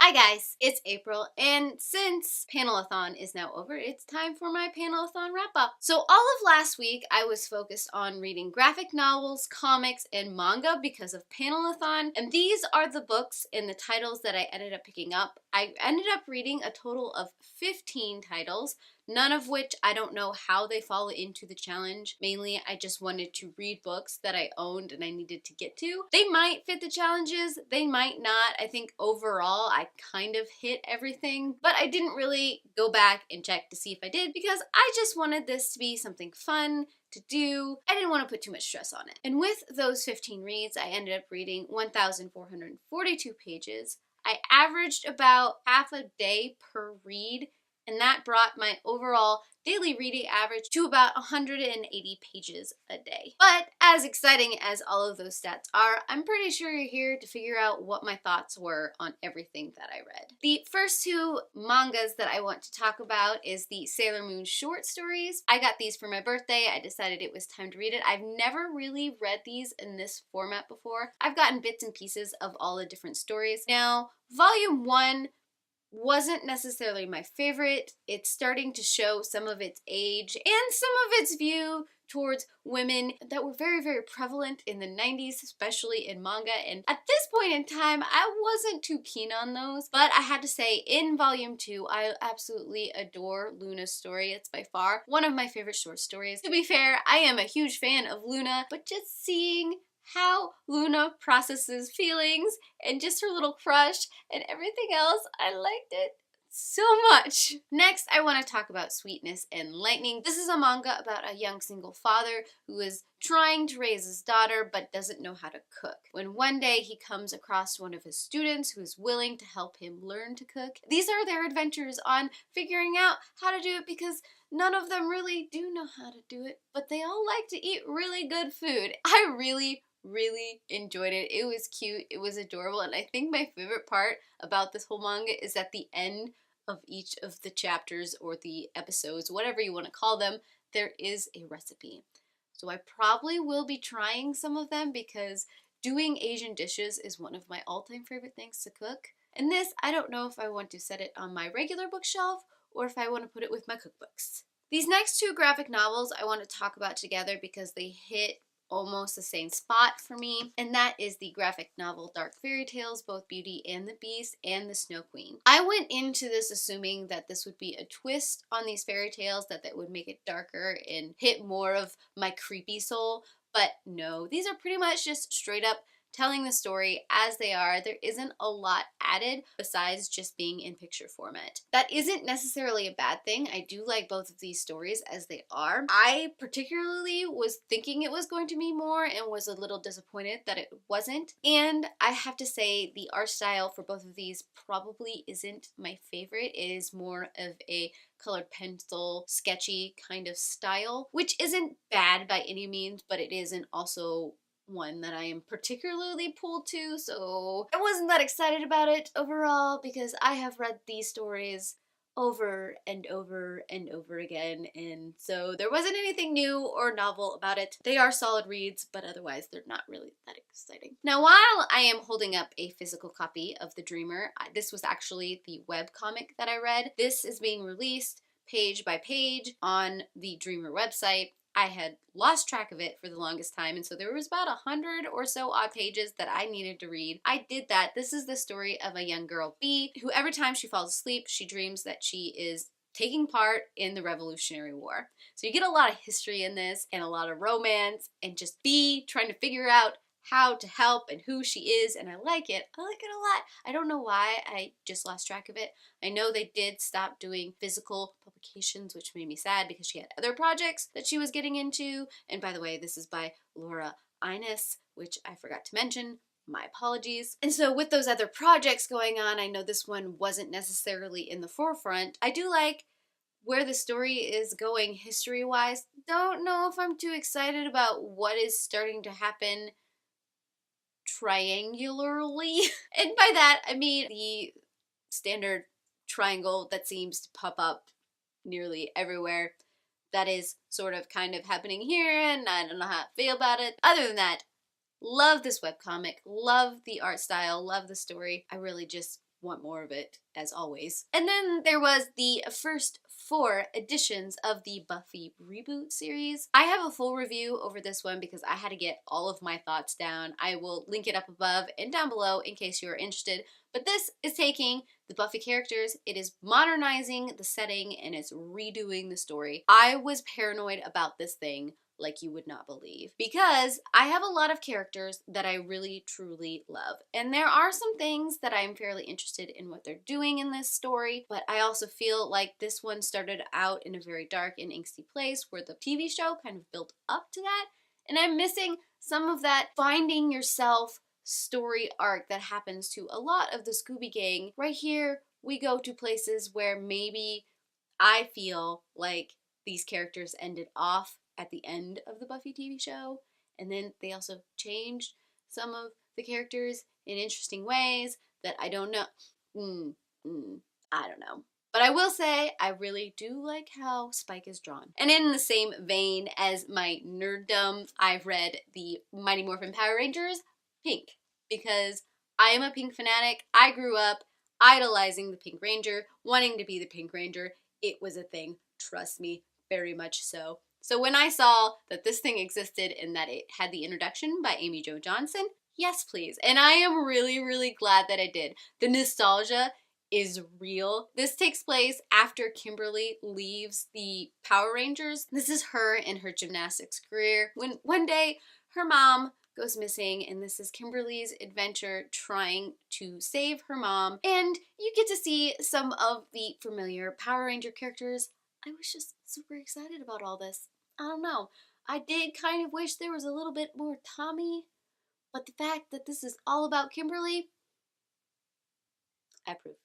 Hi guys, it's April, and since PanelAthon is now over, it's time for my PanelAthon wrap-up. So all of last week, I was focused on reading graphic novels, comics, and manga because of PanelAthon, and these are the books and the titles that I ended up picking up. I ended up reading a total of 15 titles, none of which I don't know how they fall into the challenge. Mainly, I just wanted to read books that I owned and I needed to get to. They might fit the challenges, they might not. I think overall, I kind of hit everything, but I didn't really go back and check to see if I did because I just wanted this to be something fun to do. I didn't want to put too much stress on it. And with those 15 reads, I ended up reading 1,442 pages. I averaged about half a day per read, and that brought my overall daily reading average to about 180 pages a day. But as exciting as all of those stats are, I'm pretty sure you're here to figure out what my thoughts were on everything that I read. The first two mangas that I want to talk about is the Sailor Moon short stories. I got these for my birthday. I decided it was time to read it. I've never really read these in this format before. I've gotten bits and pieces of all the different stories. Now, volume 1 wasn't necessarily my favorite. It's starting to show some of its age and some of its view towards women that were very, very prevalent in the 90s, especially in manga. And at this point in time, I wasn't too keen on those. But I had to say, in volume 2, I absolutely adore Luna's story. It's by far one of my favorite short stories. To be fair, I am a huge fan of Luna, but just seeing how Luna processes feelings and just her little crush and everything else, I liked it so much. Next, I want to talk about Sweetness and Lightning. This is a manga about a young single father who is trying to raise his daughter but doesn't know how to cook. When one day he comes across one of his students who is willing to help him learn to cook. These are their adventures on figuring out how to do it because none of them really do know how to do it, but they all like to eat really good food. I really enjoyed it. It was cute, it was adorable, and I think my favorite part about this whole manga is at the end of each of the chapters or the episodes, whatever you want to call them, there is a recipe. So I probably will be trying some of them because doing Asian dishes is one of my all-time favorite things to cook. And this, I don't know if I want to set it on my regular bookshelf or if I want to put it with my cookbooks. These next two graphic novels I want to talk about together because they hit almost the same spot for me, and that is the graphic novel Dark Fairy Tales, both Beauty and the Beast and the Snow Queen. I went into this assuming that this would be a twist on these fairy tales, that would make it darker and hit more of my creepy soul, but no, these are pretty much just straight up telling the story as they are. There isn't a lot added besides just being in picture format. That isn't necessarily a bad thing. I do like both of these stories as they are. I particularly was thinking it was going to be more and was a little disappointed that it wasn't. And I have to say the art style for both of these probably isn't my favorite. It is more of a colored pencil, sketchy kind of style, which isn't bad by any means, but it isn't also one that I am particularly pulled to, so I wasn't that excited about it overall because I have read these stories over and over and over again, and so there wasn't anything new or novel about it. They are solid reads, but otherwise they're not really that exciting. Now, while I am holding up a physical copy of The Dreamer, this was actually the webcomic that I read. This is being released page by page on the Dreamer website. I had lost track of it for the longest time, and so there was about 100 or so odd pages that I needed to read. I did that. This is the story of a young girl, B, who every time she falls asleep, she dreams that she is taking part in the Revolutionary War. So you get a lot of history in this, and a lot of romance, and just B trying to figure out how to help and who she is, and I like it. I like it a lot. I don't know why I just lost track of it. I know they did stop doing physical publications, which made me sad because she had other projects that she was getting into. And by the way, this is by Lora, which I forgot to mention. My apologies. And so with those other projects going on, I know this one wasn't necessarily in the forefront. I do like where the story is going history-wise. Don't know if I'm too excited about what is starting to happen triangularly. And by that, I mean the standard triangle that seems to pop up nearly everywhere. That is sort of kind of happening here, and I don't know how I feel about it. Other than that, love this webcomic, love the art style, love the story. I really just want more of it, as always. And then there was the first 4 editions of the Buffy reboot series. I have a full review over this one because I had to get all of my thoughts down. I will link it up above and down below in case you are interested. But this is taking the Buffy characters, it is modernizing the setting, and it's redoing the story. I was paranoid about this thing like you would not believe, because I have a lot of characters that I really truly love, and there are some things that I'm fairly interested in what they're doing in this story, but I also feel like this one started out in a very dark and angsty place where the TV show kind of built up to that, and I'm missing some of that finding yourself story arc that happens to a lot of the Scooby Gang. Right here, we go to places where maybe I feel like these characters ended off at the end of the Buffy TV show, and then they also changed some of the characters in interesting ways that I don't know. I don't know. But I will say, I really do like how Spike is drawn. And in the same vein as my nerddom, I've read the Mighty Morphin Power Rangers Pink, because I am a Pink fanatic. I grew up idolizing the Pink Ranger, wanting to be the Pink Ranger. It was a thing, trust me, very much so. So when I saw that this thing existed and that it had the introduction by Amy Jo Johnson, yes please. And I am really, really glad that I did. The nostalgia is real. This takes place after Kimberly leaves the Power Rangers. This is her in her gymnastics career, when one day her mom goes missing, and this is Kimberly's adventure trying to save her mom, and you get to see some of the familiar Power Ranger characters. I was just super excited about all this. I don't know. I did kind of wish there was a little bit more Tommy, but the fact that this is all about Kimberly, I approve.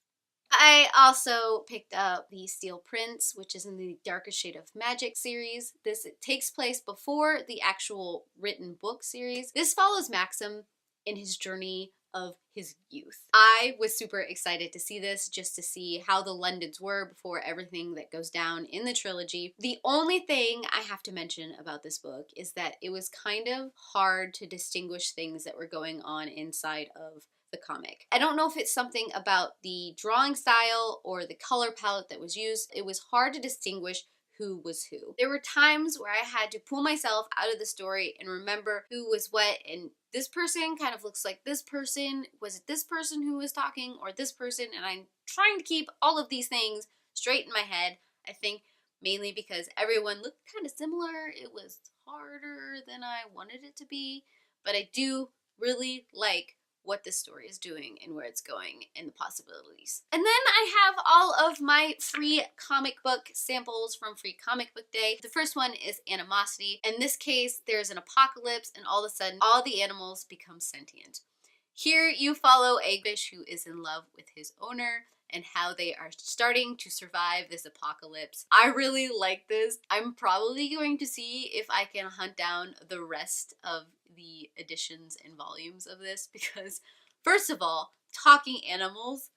I also picked up the Steel Prince, which is in the Darkest Shade of Magic series. This takes place before the actual written book series. This follows Maxim in his journey of his youth. I was super excited to see this, just to see how the Londons were before everything that goes down in the trilogy. The only thing I have to mention about this book is that it was kind of hard to distinguish things that were going on inside of the comic. I don't know if it's something about the drawing style or the color palette that was used. It was hard to distinguish who was who. There were times where I had to pull myself out of the story and remember who was what, and this person kind of looks like this person. Was it this person who was talking or this person? And I'm trying to keep all of these things straight in my head. I think mainly because everyone looked kind of similar. It was harder than I wanted it to be, but I do really like what this story is doing and where it's going and the possibilities. And then I have all of my free comic book samples from Free Comic Book Day. The first one is Animosity. In this case, there's an apocalypse and all of a sudden all the animals become sentient. Here you follow a fish who is in love with his owner and how they are starting to survive this apocalypse. I really like this. I'm probably going to see if I can hunt down the rest of the editions and volumes of this, because first of all, talking animals,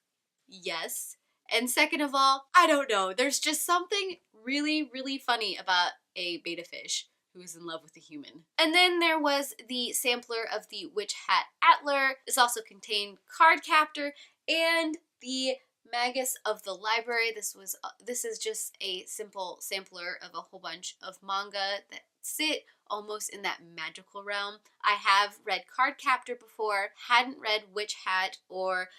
yes. And second of all, I don't know, there's just something really, really funny about a beta fish who is in love with a human. And then there was the sampler of the Witch Hat Atelier. This also contained Card Captor and the Magus of the Library. This is just a simple sampler of a whole bunch of manga that sit almost in that magical realm. I have read Card Captor before, hadn't read Witch Hat or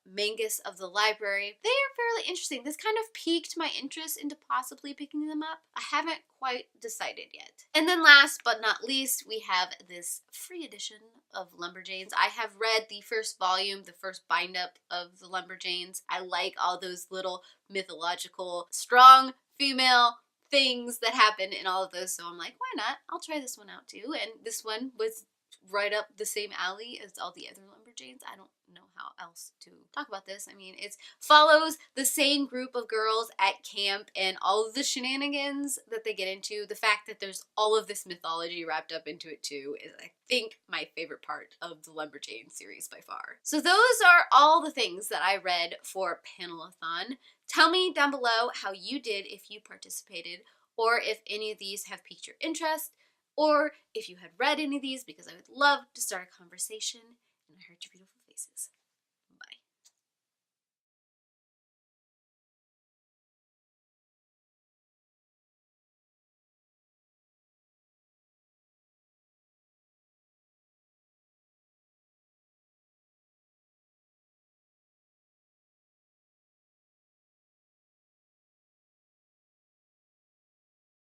Magus of the Library. They are fairly interesting. This kind of piqued my interest into possibly picking them up. I haven't quite decided yet. And then last but not least, we have this free edition of Lumberjanes. I have read the first volume, the first bind up of the Lumberjanes. I like all those little mythological, strong female things that happen in all of those, so I'm like, why not? I'll try this one out too. And this one was right up the same alley as all the other Lumberjanes. I don't know how else to talk about this. I mean, it follows the same group of girls at camp and all of the shenanigans that they get into. The fact that there's all of this mythology wrapped up into it too is, I think, my favorite part of the Lumberjane series by far. So those are all the things that I read for PanelAthon. Tell me down below how you did if you participated, or if any of these have piqued your interest, or if you had read any of these, because I would love to start a conversation and I heard your beautiful faces.